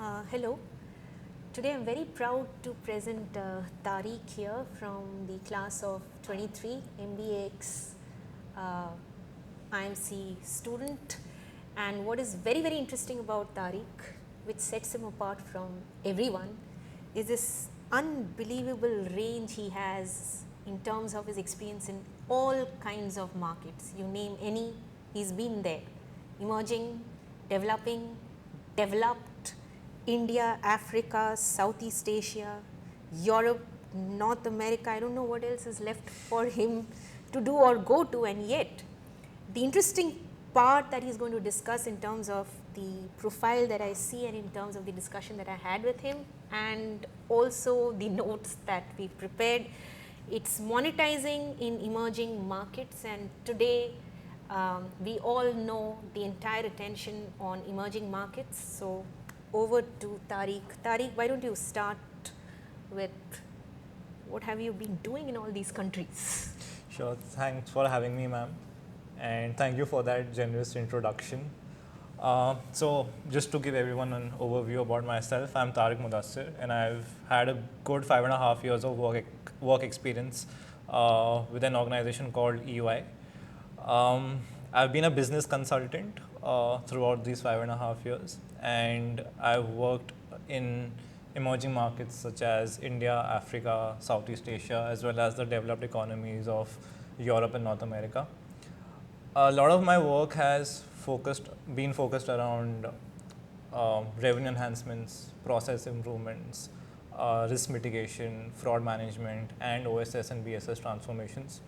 Hello. Today I'm very proud to present Tariq here from the class of 23 MBAEx IMC student, and what is very interesting about Tariq, which sets him apart from everyone, is this unbelievable range he has in terms of his experience in all kinds of markets. You name any, he's been there. Emerging, developing, developed, India, Africa, Southeast Asia, Europe, North America. I don't know what else is left for him to do or go to, and yet the interesting part that he's going to discuss in terms of the profile that I see and in terms of the discussion that I had with him, and also the notes that we prepared, it's monetizing in emerging markets. And today we all know the entire attention on emerging markets. So over to Tariq. Tariq, why don't you start with what have you been doing in all these countries? Sure, thanks for having me, ma'am, and thank you for that generous introduction. So just to give everyone an overview about myself, I'm Tariq Mudassir, and I've had a good 5.5 years of work experience with an organization called EY. I've been a business consultant throughout these 5.5 years, and I've worked in emerging markets such as India, Africa, Southeast Asia, as well as the developed economies of Europe and North America. A lot of my work has been focused around revenue enhancements, process improvements, risk mitigation, fraud management, and OSS and BSS transformations.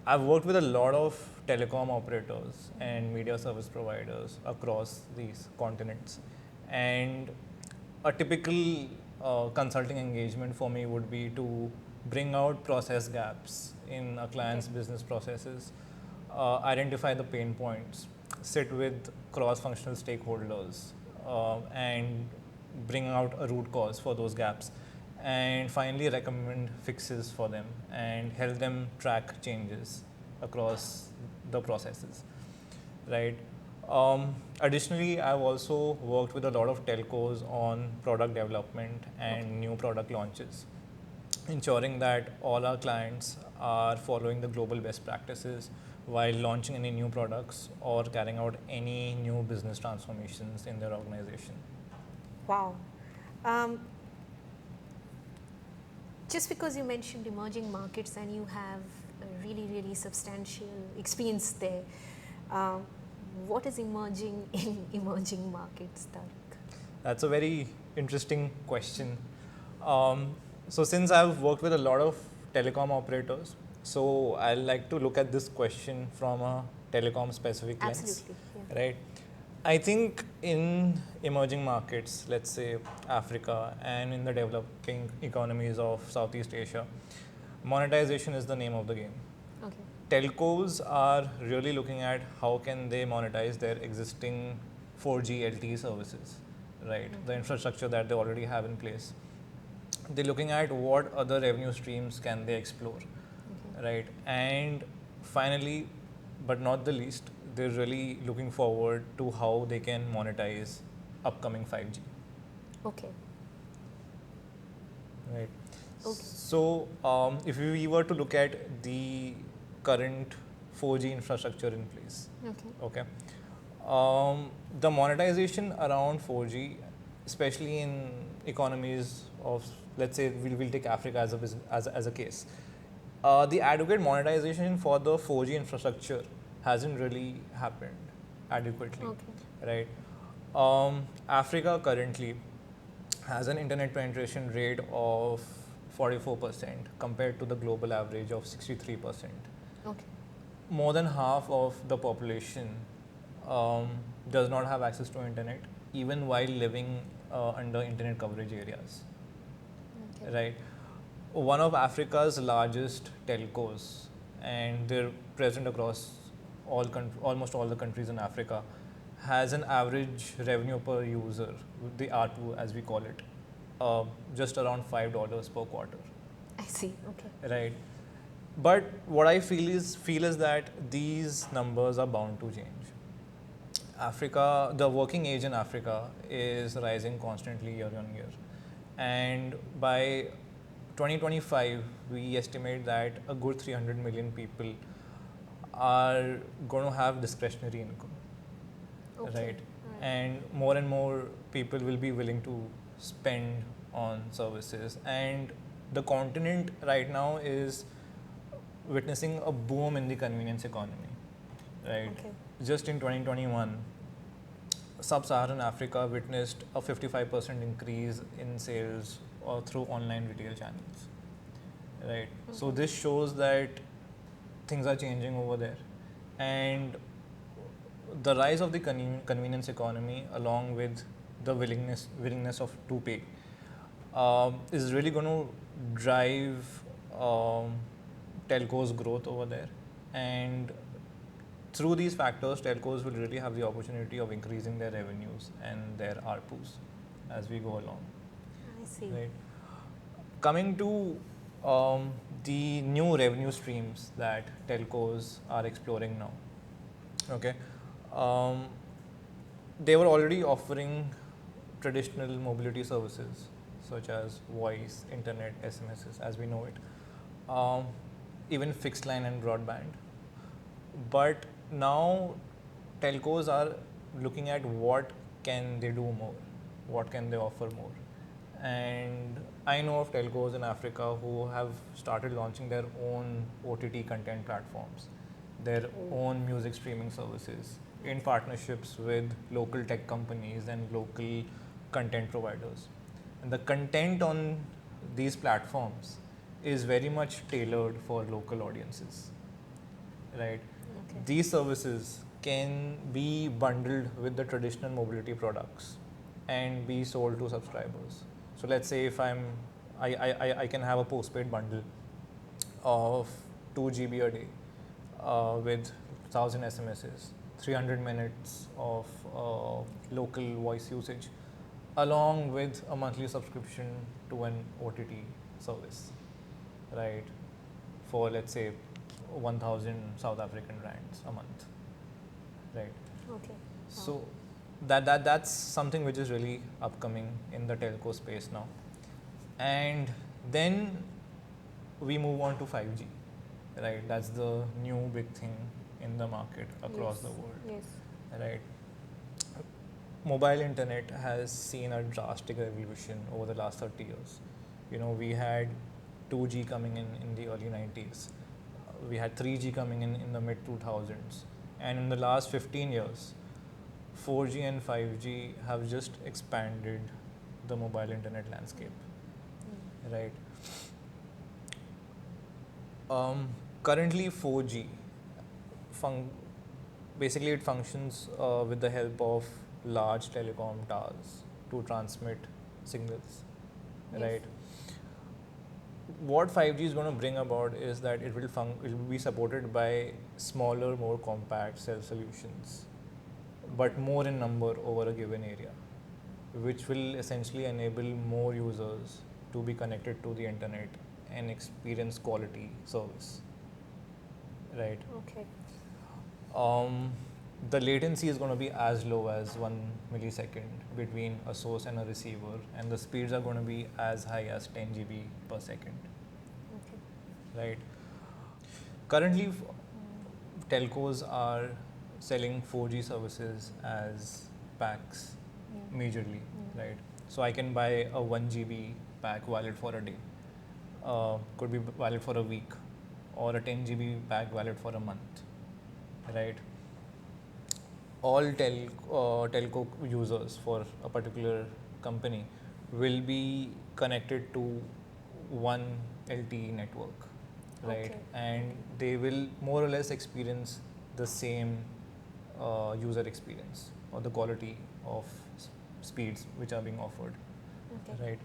I've worked with a lot of telecom operators and media service providers across these continents, and a typical consulting engagement for me would be to bring out process gaps in a client's business processes, identify the pain points, sit with cross-functional stakeholders, and bring out a root cause for those gaps, and finally recommend fixes for them and help them track changes across the processes, right? Additionally, I've also worked with a lot of telcos on product development and new product launches, ensuring that all our clients are following the global best practices while launching any new products or carrying out any new business transformations in their organization. Wow. Just because you mentioned emerging markets and you have a really substantial experience there, what is emerging in emerging markets, Tariq? That's a very interesting question. So since I've worked with a lot of telecom operators, so I like to look at this question from a telecom specific lens. Absolutely, yeah. Right? I think in emerging markets, let's say Africa, and in the developing economies of Southeast Asia, monetization is the name of the game. Okay. Telcos are really looking at how can they monetize their existing 4G LTE services, right? The infrastructure that they already have in place. They're looking at what other revenue streams can they explore, right? And finally, but not the least, they're really looking forward to how they can monetize upcoming 5G. Okay. Right. Okay. So if we were to look at the current 4G infrastructure in place, okay, the monetization around 4G, especially in economies of, let's say, we'll take Africa as a case. The adequate monetization for the 4G infrastructure hasn't really happened adequately, right? Africa currently has an internet penetration rate of 44% compared to the global average of 63%. Okay. More than half of the population does not have access to internet, even while living under internet coverage areas, right? One of Africa's largest telcos, and they're present across almost all the countries in Africa, has an average revenue per user, the ARPU as we call it, just around $5 per quarter. I see. Okay. Right. But what I feel is that these numbers are bound to change. Africa, the working age in Africa is rising constantly year on year. And by 2025, we estimate that a good 300 million people are going to have discretionary income, Okay. right? And more people will be willing to spend on services. And the continent right now is witnessing a boom in the convenience economy, right? Okay. Just in 2021, Sub-Saharan Africa witnessed a 55% increase in sales through online retail channels, right? So this shows that things are changing over there, and the rise of the convenience economy, along with the willingness of to pay, is really going to drive telcos' growth over there. And through these factors, telcos will really have the opportunity of increasing their revenues and their ARPUs as we go along. I see. Right. Coming to the new revenue streams that telcos are exploring now. Okay. They were already offering traditional mobility services such as voice, internet, SMSs as we know it, even fixed line and broadband. But now telcos are looking at what can they do more, what can they offer more. And I know of telcos in Africa who have started launching their own OTT content platforms, their own music streaming services in partnerships with local tech companies and local content providers. And the content on these platforms is very much tailored for local audiences, right? Okay. These services can be bundled with the traditional mobility products and be sold to subscribers. So let's say if I can have a postpaid bundle of 2 GB a day with 1,000 SMSs, 300 minutes of local voice usage, along with a monthly subscription to an OTT service, right? For let's say 1,000 South African rands a month, right? Okay. So that's something which is really upcoming in the telco space now. And then we move on to 5G, right? That's the new big thing in the market across Yes. the world, Yes. right? Mobile internet has seen a drastic revolution over the last 30 years. You know, we had 2G coming in the early 90s. We had 3G coming in the mid 2000s. And in the last 15 years, 4G and 5G have just expanded the mobile internet landscape, right? Currently 4G, basically it functions with the help of large telecom towers to transmit signals, Yes. right? What 5G is going to bring about is that it will be supported by smaller, more compact cell solutions, but more in number over a given area, which will essentially enable more users to be connected to the internet and experience quality service, right? Okay. The latency is going to be as low as 1 millisecond between a source and a receiver, and the speeds are going to be as high as 10 GB per second, Okay. right? Currently, telcos are selling 4G services as packs majorly, right? So I can buy a 1 GB pack valid for a day, could be valid for a week, or a 10 GB pack valid for a month, right? All telco users for a particular company will be connected to one LTE network, right? Okay. And they will more or less experience the same user experience or the quality of speeds which are being offered, Okay. right?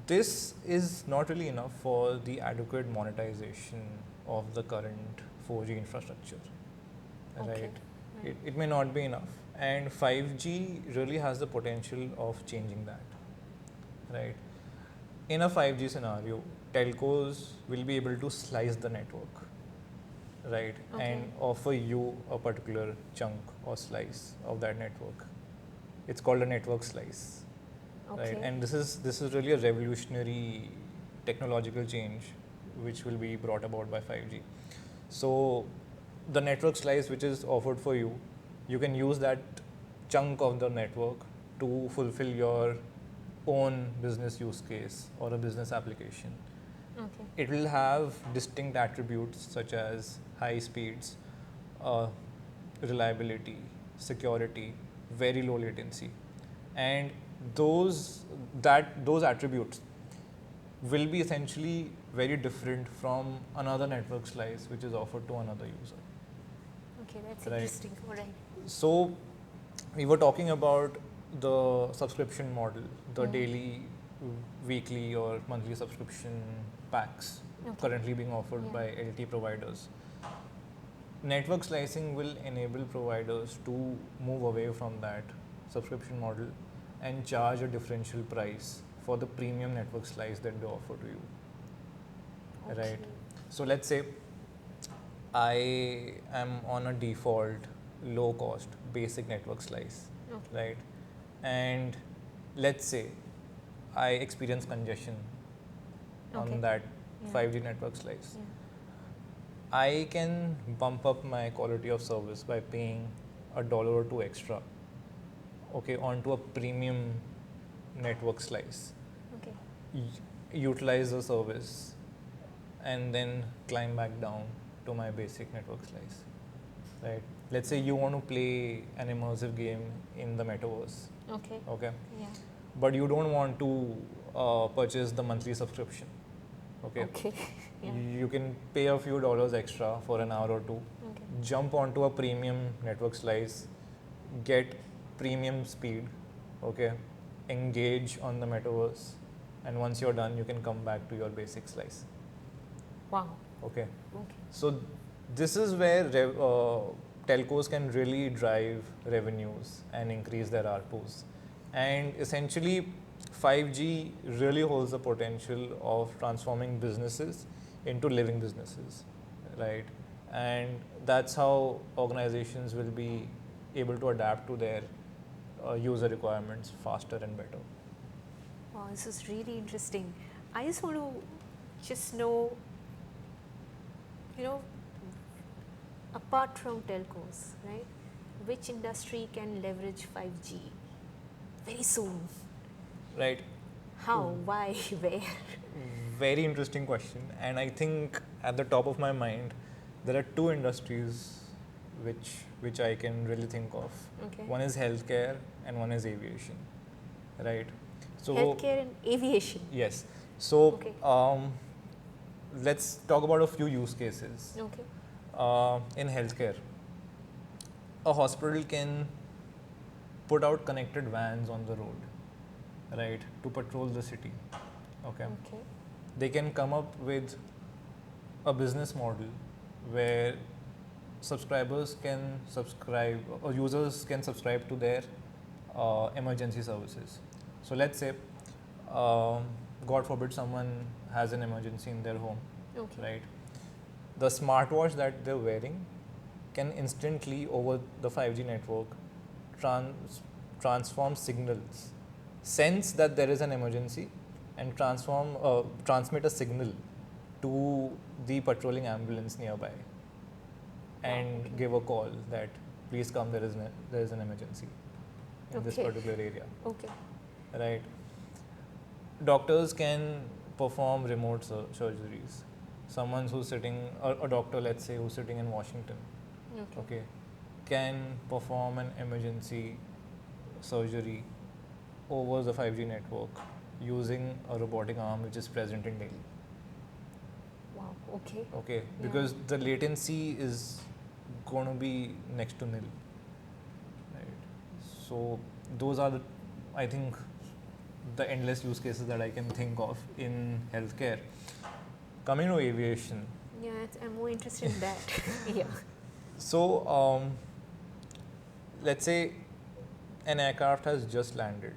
This is not really enough for the adequate monetization of the current 4G infrastructure, Okay. right? It may not be enough, and 5G really has the potential of changing that, right? In a 5G scenario, telcos will be able to slice the network, right, and offer you a particular chunk or slice of that network. It's called a network slice, right? And this is really a revolutionary technological change which will be brought about by 5G. So the network slice which is offered for you, you can use that chunk of the network to fulfill your own business use case or a business application. It will have distinct attributes such as high speeds, reliability, security, very low latency, and those attributes will be essentially very different from another network slice which is offered to another user. Okay, that's interesting. All right. So we were talking about the subscription model, the daily, weekly or monthly subscription packs currently being offered by LT providers. Network slicing will enable providers to move away from that subscription model and charge a differential price for the premium network slice that they offer to you. Right. So let's say I am on a default low cost basic network slice, right? And let's say I experience congestion on that 5G network slice. I can bump up my quality of service by paying $1 or $2 extra, onto a premium network slice. Utilize the service and then climb back down to my basic network slice, right? Let's say you want to play an immersive game in the metaverse, but you don't want to purchase the monthly subscription, you can pay a few dollars extra for an hour or two, jump onto a premium network slice, get premium speed, engage on the metaverse, and once you're done, you can come back to your basic slice. Wow. So this is where telcos can really drive revenues and increase their ARPUs. And essentially, 5G really holds the potential of transforming businesses into living businesses, right? And that's how organizations will be able to adapt to their user requirements faster and better. Wow, this is really interesting. I just want to know, apart from telcos, right, which industry can leverage 5G very soon? Right. How, why, where? Very interesting question. And I think at the top of my mind, there are two industries which I can really think of. One is healthcare and one is aviation, right? So healthcare and aviation. Yes. So let's talk about a few use cases. In healthcare, a hospital can put out connected vans on the road, right, to patrol the city. They can come up with a business model where subscribers can subscribe or users can subscribe to their emergency services. So let's say, God forbid, someone has an emergency in their home, right? The smartwatch that they're wearing can instantly, over the 5G network, transform signals, sense that there is an emergency, and transmit a signal to the patrolling ambulance nearby, and give a call that please come, there is an emergency in this particular area. Right. Doctors can perform remote surgeries. Someone who's sitting, a doctor, let's say, who's sitting in Washington, can perform an emergency surgery over the 5G network using a robotic arm which is present in Delhi. Wow. Because the latency is going to be next to nil. Right. So those are I think the endless use cases that I can think of in healthcare. Coming to aviation. Yeah, I'm more interested in that. So let's say an aircraft has just landed.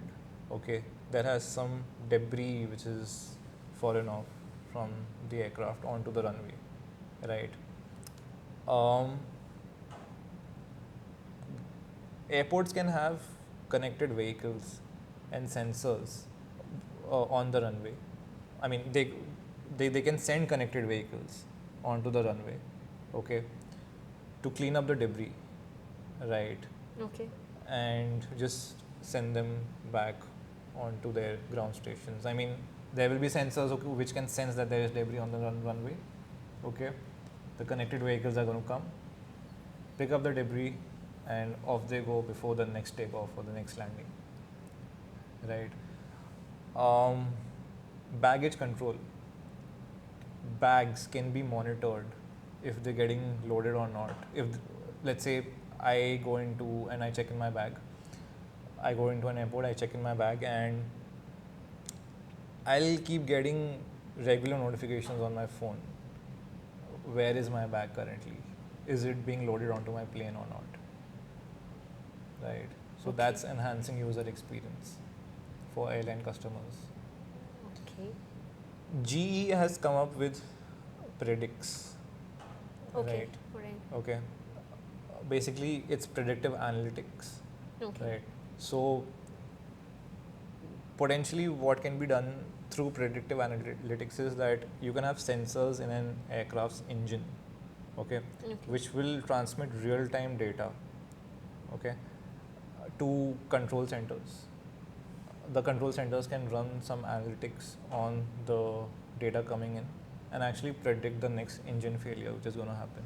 There has some debris which is fallen off from the aircraft onto the runway, right? Um, Airports can have connected vehicles and sensors on the runway. I mean, they can send connected vehicles onto the runway, okay, to clean up the debris, right, Okay. and just send them back onto their ground stations. I mean, there will be sensors, okay, which can sense that there is debris on the runway, okay. The connected vehicles are going to come, pick up the debris, and off they go before the next takeoff or the next landing, right. Baggage control. Bags can be monitored if they're getting loaded or not. If, let's say, I go into and I check in my bag, I go into an airport, I check in my bag, and I'll keep getting regular notifications on my phone. Where is my bag currently? Is it being loaded onto my plane or not? Right. So Okay. that's enhancing user experience for airline customers. Okay. GE has come up with Predicts. Okay. Right. Right. Okay. Basically, it's predictive analytics. Okay. Right. So potentially what can be done through predictive analytics is that you can have sensors in an aircraft's engine, okay, which will transmit real-time data, okay, to control centers. The control centers can run some analytics on the data coming in and actually predict the next engine failure which is going to happen,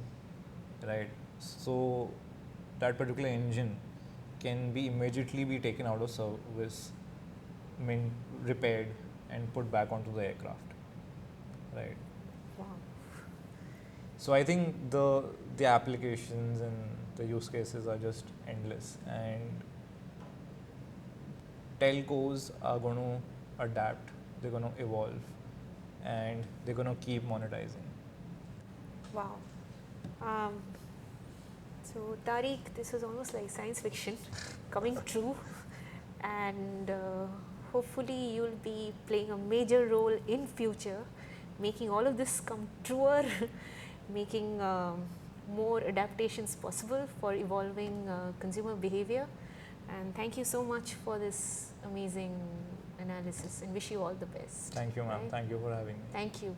right. So that particular engine can be immediately be taken out of service, repaired, and put back onto the aircraft, right. Wow. So I think the applications and the use cases are just endless, and telcos are going to adapt, they're going to evolve, and they're going to keep monetizing. Wow. So Tariq, this was almost like science fiction coming true, and hopefully you'll be playing a major role in future, making all of this come truer, making more adaptations possible for evolving consumer behavior. And thank you so much for this amazing analysis, and wish you all the best. Thank you, ma'am. Right? Thank you for having me. Thank you.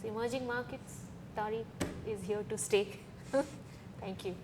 So emerging markets, Tariq is here to stay. Thank you.